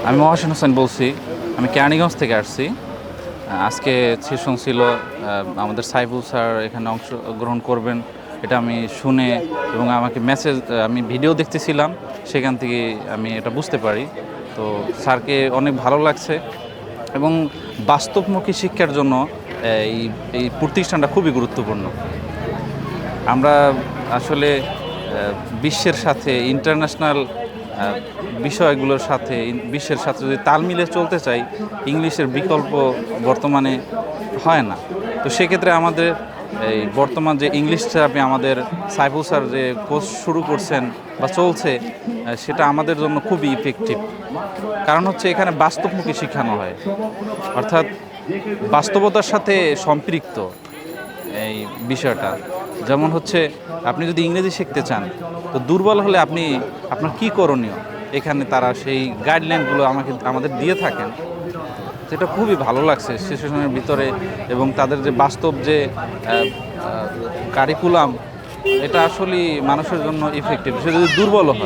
আমি মহাসেন হোসেন বলছি। আমি কেরানীগঞ্জ থেকে আসছি। আজকে সেশন ছিল, আমাদের সাইফুল স্যার এখানে অংশগ্রহণ করবেন এটা আমি শুনে, এবং আমাকে মেসেজ, আমি ভিডিও দেখতেছিলাম, সেখান থেকে আমি এটা বুঝতে পারি। তো স্যারকে অনেক ভালো লাগছে, এবং বাস্তবমুখী শিক্ষার জন্য এই এই প্রতিষ্ঠানটা খুবই গুরুত্বপূর্ণ। আমরা আসলে বিশ্বের সাথে, ইন্টারন্যাশনাল বিষয়গুলোর সাথে, বিশ্বের সাথে যদি তাল মিলে চলতে চাই, ইংলিশের বিকল্প বর্তমানে হয় না। তো সেক্ষেত্রে আমাদের এই বর্তমান যে ইংলিশ থেরাপি আমাদের সাইফুল স্যার যে কোর্স শুরু করছেন বা চলছে, সেটা আমাদের জন্য খুবই ইফেক্টিভ। কারণ হচ্ছে এখানে বাস্তবমুখী শেখানো হয়, অর্থাৎ বাস্তবতার সাথে সম্পৃক্ত এই বিষয়টা। যেমন হচ্ছে, আপনি যদি ইংরেজি শিখতে চান, তো দুর্বল হলে আপনার কী করণীয়, এখানে তারা সেই গাইডলাইনগুলো আমাদের দিয়ে থাকেন। যেটা খুবই ভালো লাগছে সেশনের ভিতরে, এবং তাদের যে বাস্তব যে কারিকুলাম, এটা আসলেই মানুষের জন্য ইফেক্টিভ। সে যদি দুর্বল হয়